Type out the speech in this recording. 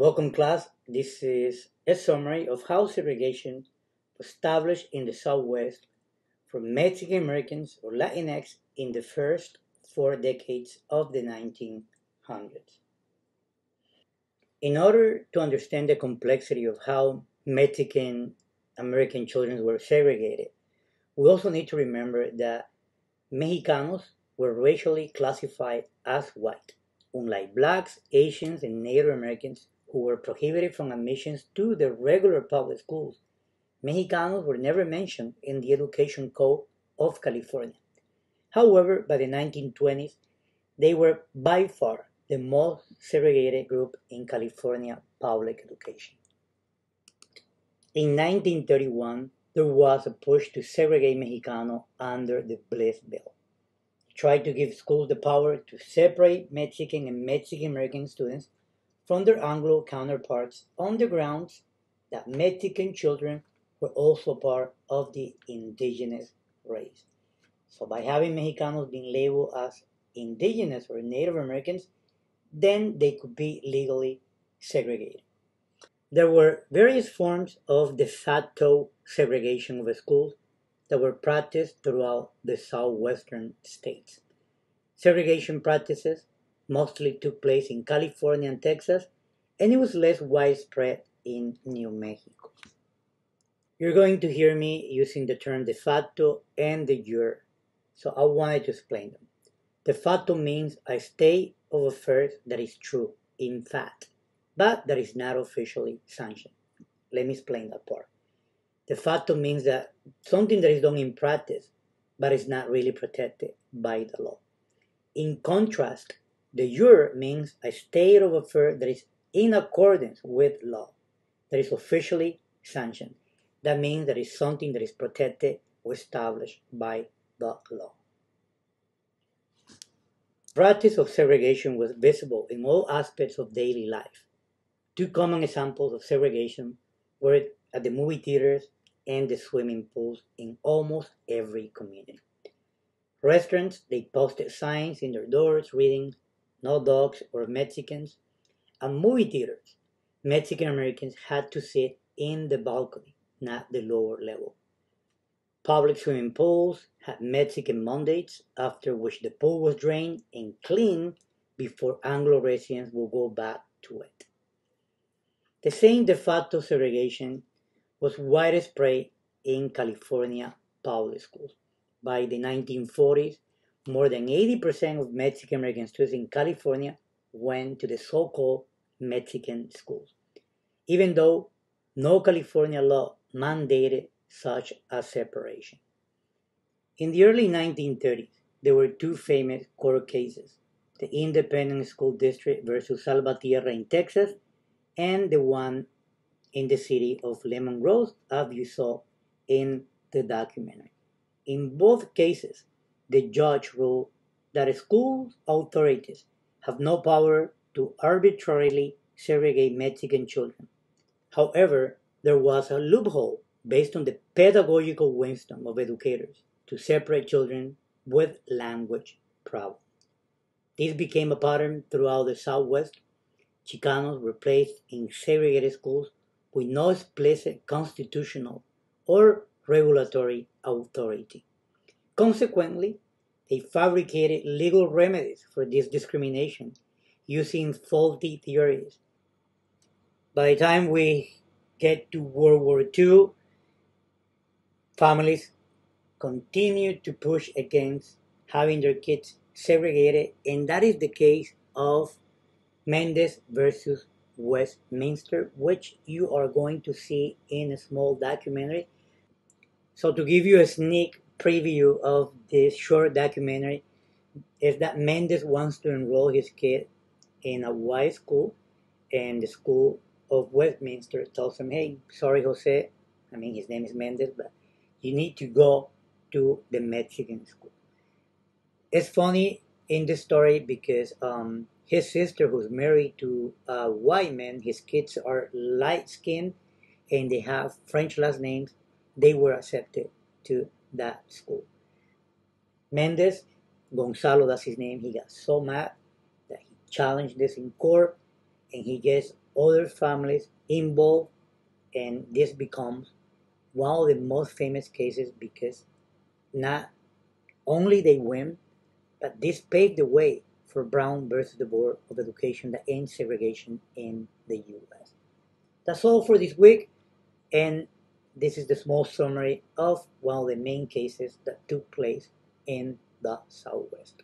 Welcome class, this is a summary of how segregation was established in the Southwest for Mexican Americans or Latinx in the first 4 decades of the 1900s. In order to understand the complexity of how Mexican American children were segregated, we also need to remember that Mexicanos were racially classified as white, unlike blacks, Asians, and Native Americans who were prohibited from admissions to the regular public schools. Mexicanos were never mentioned in the Education Code of California. However, by the 1920s, they were by far the most segregated group in California public education. In 1931, there was a push to segregate Mexicanos under the Bliss Bill. It tried to give schools the power to separate Mexican and Mexican American students from their Anglo counterparts on the grounds that Mexican children were also part of the indigenous race. So by having Mexicanos being labeled as indigenous or Native Americans, then they could be legally segregated. There were various forms of de facto segregation of schools that were practiced throughout the southwestern states. Segregation practices mostly took place in California and Texas, and it was less widespread in New Mexico. You're going to hear me using the term de facto and de jure, so I wanted to explain them. De facto means a state of affairs that is true, in fact, but that is not officially sanctioned. Let me explain that part. De facto means that something that is done in practice, but is not really protected by the law. In contrast, de jure means a state of affairs that is in accordance with law, that is officially sanctioned. That means that it's something that is protected or established by the law. Practice of segregation was visible in all aspects of daily life. Two common examples of segregation were at the movie theaters and the swimming pools in almost every community. Restaurants, they posted signs in their doors reading, "No dogs or Mexicans." At movie theaters, Mexican Americans had to sit in the balcony, not the lower level. Public swimming pools had Mexican mandates, after which the pool was drained and cleaned before Anglo residents would go back to it. The same de facto segregation was widespread in California public schools. By the 1940s, more than 80% of Mexican American students in California went to the so-called Mexican schools, even though no California law mandated such a separation. In the early 1930s, there were two famous court cases: the Independent School District versus Salvatierra in Texas, and the one in the city of Lemon Grove, as you saw in the documentary. In both cases, the judge ruled that school authorities have no power to arbitrarily segregate Mexican children. However, there was a loophole based on the pedagogical wisdom of educators to separate children with language problems. This became a pattern throughout the Southwest. Chicanos were placed in segregated schools with no explicit constitutional or regulatory authority. Consequently, they fabricated legal remedies for this discrimination using faulty theories. By the time we get to World War II, families continued to push against having their kids segregated, and that is the case of Mendes versus Westminster, which you are going to see in a small documentary. So to give you a sneak preview of this short documentary is that Mendes wants to enroll his kid in a white school, and the school of Westminster tells him, "Hey, sorry, Jose, I mean, his name is Mendes, but you need to go to the Mexican school." It's funny in this story because his sister, who's married to a white man, his kids are light-skinned and they have French last names, they were accepted to that school. Mendes, Gonzalo, that's his name, he got so mad that he challenged this in court, and he gets other families involved, and this becomes one of the most famous cases because not only they win, but this paved the way for Brown versus the Board of Education that ends segregation in the U.S. That's all for this week, and this is the small summary of one of the main cases that took place in the Southwest.